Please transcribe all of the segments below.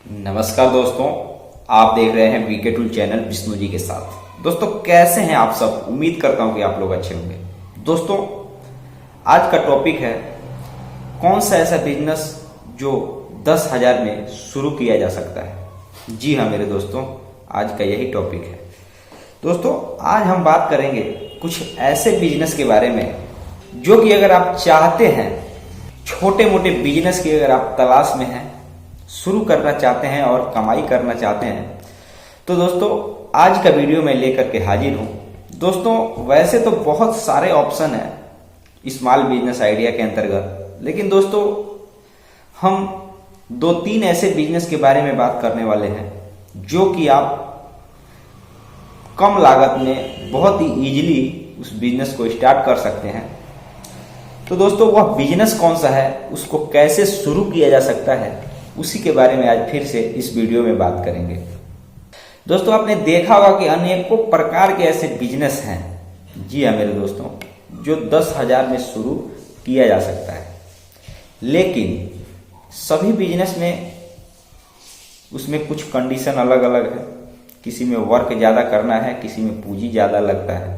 नमस्कार दोस्तों, आप देख रहे हैं VK tool channel Vishnu ji के साथ। दोस्तों कैसे हैं आप सब? उम्मीद करता हूं कि आप लोग अच्छे होंगे। दोस्तों आज का टॉपिक है कौन सा ऐसा बिजनेस जो 10,000 में शुरू किया जा सकता है। जी हाँ मेरे दोस्तों, आज का यही टॉपिक है। दोस्तों आज हम बात करेंगे कुछ ऐसे बिजनेस के बारे में जो कि अगर आप चाहते हैं, छोटे मोटे बिजनेस की अगर आप तलाश में हैं, शुरू करना चाहते हैं और कमाई करना चाहते हैं, तो दोस्तों आज का वीडियो मैं लेकर के हाजिर हूं। दोस्तों वैसे तो बहुत सारे ऑप्शन हैं स्मॉल बिजनेस आइडिया के अंतर्गत, लेकिन दोस्तों हम 2-3 ऐसे बिजनेस के बारे में बात करने वाले हैं जो कि आप कम लागत में बहुत ही इजीली उस बिजनेस को स्टार्ट कर सकते हैं। तो दोस्तों वह बिजनेस कौन सा है, उसको कैसे शुरू किया जा सकता है, उसी के बारे में आज फिर से इस वीडियो में बात करेंगे। दोस्तों आपने देखा होगा कि अनेकों प्रकार के ऐसे बिजनेस हैं, जी हाँ मेरे दोस्तों, जो 10,000 में शुरू किया जा सकता है। लेकिन सभी बिजनेस में उसमें कुछ कंडीशन अलग अलग है। किसी में वर्क ज़्यादा करना है, किसी में पूंजी ज़्यादा लगता है,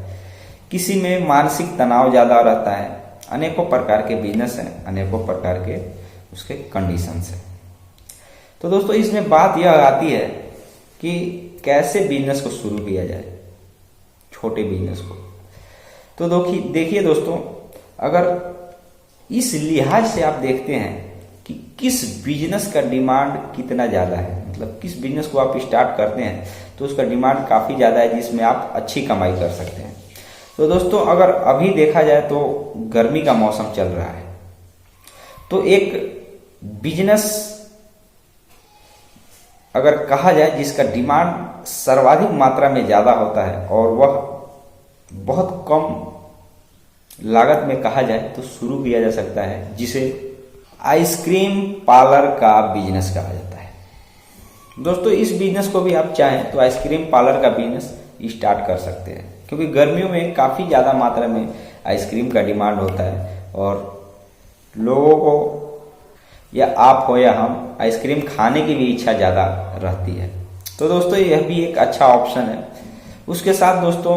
किसी में मानसिक तनाव ज़्यादा रहता है। अनेकों प्रकार के बिजनेस हैं, अनेकों प्रकार के उसके कंडीशंस हैं। तो दोस्तों इसमें बात यह आती है कि कैसे बिजनेस को शुरू किया जाए, छोटे बिजनेस को। तो देखिए दोस्तों, अगर इस लिहाज से आप देखते हैं कि किस बिजनेस का डिमांड कितना ज़्यादा है, मतलब किस बिजनेस को आप स्टार्ट करते हैं तो उसका डिमांड काफ़ी ज़्यादा है जिसमें आप अच्छी कमाई कर सकते हैं। तो दोस्तों अगर अभी देखा जाए तो गर्मी का मौसम चल रहा है, तो एक बिजनेस अगर कहा जाए जिसका डिमांड सर्वाधिक मात्रा में ज़्यादा होता है और वह बहुत कम लागत में कहा जाए तो शुरू किया जा सकता है, जिसे आइसक्रीम पार्लर का बिजनेस कहा जाता है। दोस्तों इस बिजनेस को भी आप चाहें तो आइसक्रीम पार्लर का बिजनेस स्टार्ट कर सकते हैं, क्योंकि गर्मियों में काफ़ी ज़्यादा मात्रा में आइसक्रीम का डिमांड होता है और लोगों को, या आप हो या हम, आइसक्रीम खाने की भी इच्छा ज़्यादा रहती है। तो दोस्तों यह भी एक अच्छा ऑप्शन है। उसके साथ दोस्तों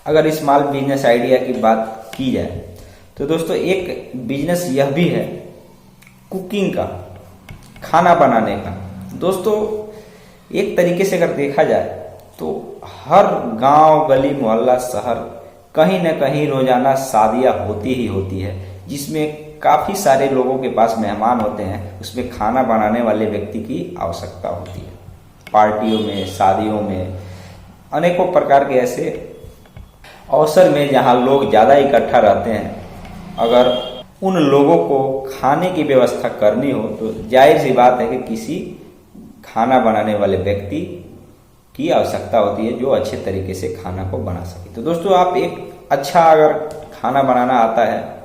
अगर स्मॉल बिजनेस आइडिया की बात की जाए तो दोस्तों एक बिजनेस यह भी है कुकिंग का, खाना बनाने का। दोस्तों एक तरीके से अगर देखा जाए तो हर गांव, गली, मोहल्ला, शहर कहीं न कहीं रोजाना शादियां होती ही होती है, जिसमें काफ़ी सारे लोगों के पास मेहमान होते हैं। उसमें खाना बनाने वाले व्यक्ति की आवश्यकता होती है। पार्टियों में, शादियों में, अनेकों प्रकार के ऐसे अवसर में जहां लोग ज़्यादा इकट्ठा रहते हैं, अगर उन लोगों को खाने की व्यवस्था करनी हो तो जाहिर सी बात है कि किसी खाना बनाने वाले व्यक्ति की आवश्यकता होती है जो अच्छे तरीके से खाना को बना सके। तो दोस्तों आप एक अच्छा, अगर खाना बनाना आता है,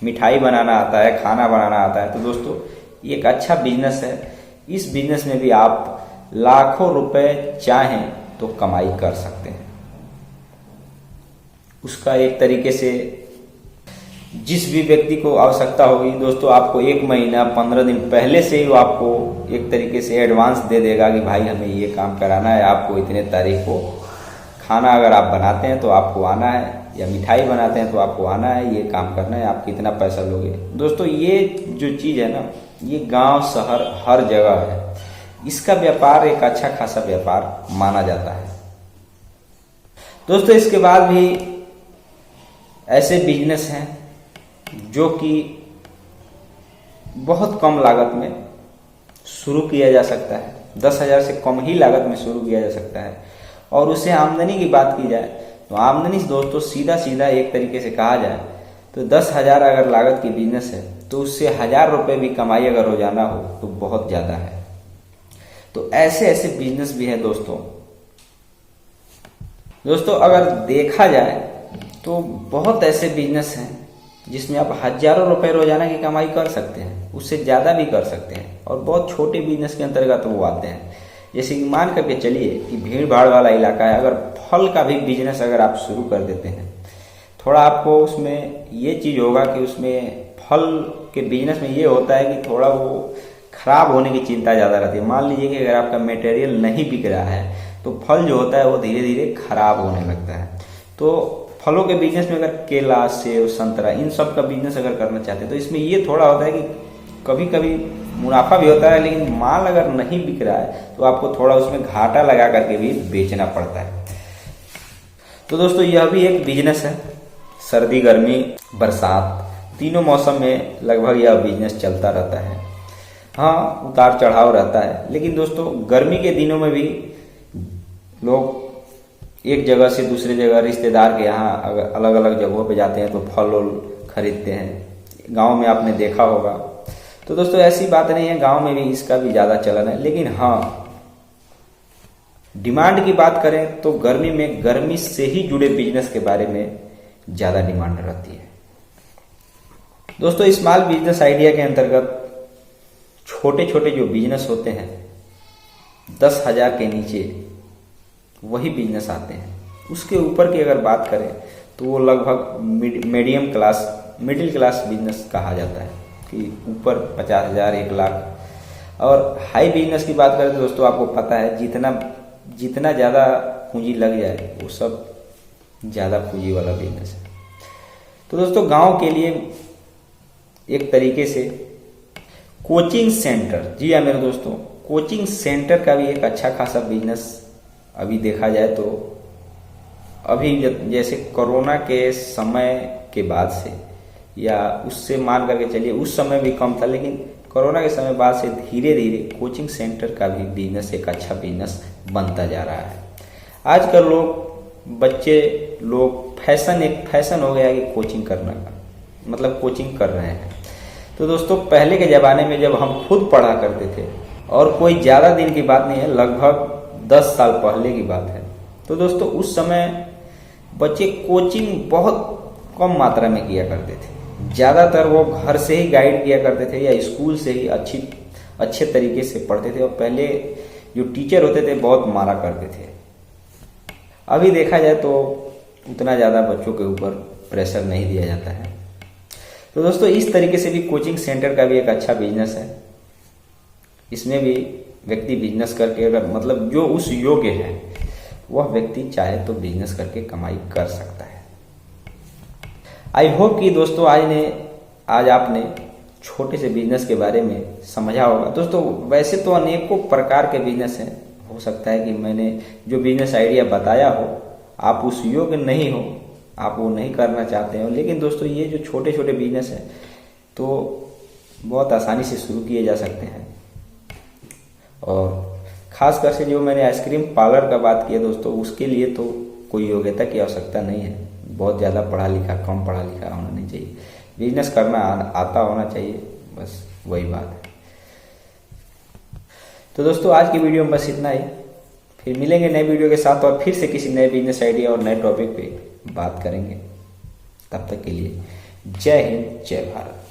मिठाई बनाना आता है, खाना बनाना आता है, तो दोस्तों ये एक अच्छा बिजनेस है। इस बिजनेस में भी आप लाखों रुपए चाहें तो कमाई कर सकते हैं। उसका एक तरीके से जिस भी व्यक्ति को आवश्यकता होगी दोस्तों, आपको 1 महीना 15 दिन पहले से ही वो आपको एक तरीके से एडवांस दे देगा कि भाई हमें ये काम कराना है, आपको इतने तारीख को खाना अगर आप बनाते हैं तो आपको आना है, या मिठाई बनाते हैं तो आपको आना है, ये काम करना है, आप कितना पैसा लोगे। दोस्तों ये जो चीज़ है ना, ये गांव शहर हर जगह है। इसका व्यापार एक अच्छा खासा व्यापार माना जाता है। दोस्तों इसके बाद भी ऐसे बिजनेस हैं जो कि बहुत कम लागत में शुरू किया जा सकता है। 10,000 से कम ही लागत में शुरू किया जा सकता है। और उससे आमदनी की बात की जाए तो आमदनी दोस्तों सीधा एक तरीके से कहा जाए तो 10,000 अगर लागत की बिजनेस है तो उससे 1,000 रुपये भी कमाई अगर रोजाना हो तो बहुत ज़्यादा है। तो ऐसे बिजनेस भी है दोस्तों। अगर देखा जाए तो बहुत ऐसे बिजनेस हैं जिसमें आप हजारों रुपए रोजाना की कमाई कर सकते हैं, उससे ज़्यादा भी कर सकते हैं। और बहुत छोटे बिजनेस के अंतर्गत वो आते हैं। जैसे कि मान करके चलिए कि भीड़ भाड़ वाला इलाका है, अगर फल का भी बिजनेस अगर आप शुरू कर देते हैं, थोड़ा आपको उसमें ये चीज़ होगा कि उसमें फल के बिजनेस में ये होता है कि थोड़ा वो खराब होने की चिंता ज़्यादा रहती है। मान लीजिए कि अगर आपका मटेरियल नहीं बिक रहा है तो फल जो होता है वो धीरे धीरे खराब होने लगता है। तो फलों के बिजनेस में अगर केला, सेब, संतरा इन सब का बिजनेस अगर करना चाहते हैं तो इसमें ये थोड़ा होता है कि कभी कभी मुनाफा भी होता है, लेकिन माल अगर नहीं बिक रहा है तो आपको थोड़ा उसमें घाटा लगा करके भी बेचना पड़ता है। तो दोस्तों यह भी एक बिजनेस है। सर्दी, गर्मी, बरसात तीनों मौसम में लगभग यह बिजनेस चलता रहता है। हाँ, उतार चढ़ाव रहता है, लेकिन दोस्तों गर्मी के दिनों में भी लोग एक जगह से दूसरे जगह रिश्तेदार के यहाँ अलग अलग जगहों पे जाते हैं तो फल वल खरीदते हैं। गांव में आपने देखा होगा। तो दोस्तों ऐसी बात नहीं है, गांव में भी इसका भी ज़्यादा चलन है। लेकिन हाँ, डिमांड की बात करें तो गर्मी में गर्मी से ही जुड़े बिजनेस के बारे में ज़्यादा डिमांड रहती है। दोस्तों स्मॉल बिजनेस आइडिया के अंतर्गत छोटे छोटे जो बिजनेस होते हैं 10,000 के नीचे वही बिजनेस आते हैं। उसके ऊपर की अगर बात करें तो वो लगभग medium class, middle class business कहा जाता है कि ऊपर 50,000, 1 लाख। और हाई बिजनेस की बात करें तो दोस्तों आपको पता है जितना ज़्यादा पूंजी लग जाए वो सब ज़्यादा पूंजी वाला बिजनेस है। तो दोस्तों गांव के लिए एक तरीके से कोचिंग सेंटर, जी हाँ मेरे दोस्तों, कोचिंग सेंटर का भी एक अच्छा खासा बिजनेस अभी देखा जाए तो अभी जैसे कोरोना के समय के बाद से या उससे मान करके चलिए उस समय भी कम था, लेकिन कोरोना के समय बाद से धीरे धीरे कोचिंग सेंटर का भी बिजनेस एक अच्छा बिजनेस बनता जा रहा है। आजकल बच्चे लोग एक फैशन हो गया है कि कोचिंग करने का, मतलब कोचिंग कर रहे हैं। तो दोस्तों पहले के ज़माने में जब हम खुद पढ़ा करते थे, और कोई ज़्यादा दिन की बात नहीं है, लगभग 10 साल पहले की बात है, तो दोस्तों उस समय बच्चे कोचिंग बहुत कम मात्रा में किया करते थे। ज़्यादातर वो घर से ही गाइड किया करते थे या स्कूल से ही अच्छे तरीके से पढ़ते थे। और पहले जो टीचर होते थे बहुत मारा करते थे। अभी देखा जाए तो उतना ज़्यादा बच्चों के ऊपर प्रेशर नहीं दिया जाता है। तो दोस्तों इस तरीके से भी कोचिंग सेंटर का भी एक अच्छा बिजनेस है। इसमें भी व्यक्ति बिजनेस करके अगर मतलब जो उस योग्य है वह व्यक्ति चाहे तो बिजनेस करके कमाई कर सकता है। आई होप कि दोस्तों आज आपने छोटे से बिजनेस के बारे में समझा होगा। दोस्तों वैसे तो अनेकों प्रकार के बिजनेस हैं। हो सकता है कि मैंने जो बिजनेस आइडिया बताया हो आप उस योग्य नहीं हो, आप वो नहीं करना चाहते हो, लेकिन दोस्तों ये जो छोटे छोटे बिजनेस हैं तो बहुत आसानी से शुरू किए जा सकते हैं। और खास कर से जो मैंने आइसक्रीम पार्लर का बात किया दोस्तों, उसके लिए तो कोई योग्यता की आवश्यकता नहीं है। बहुत ज़्यादा कम पढ़ा लिखा होना नहीं चाहिए। बिजनेस करना आता होना चाहिए, बस वही बात है। तो दोस्तों आज की वीडियो में बस इतना ही। फिर मिलेंगे नए वीडियो के साथ और फिर से किसी नए बिजनेस आइडिया और नए टॉपिक पे बात करेंगे। तब तक के लिए जय हिंद, जय भारत।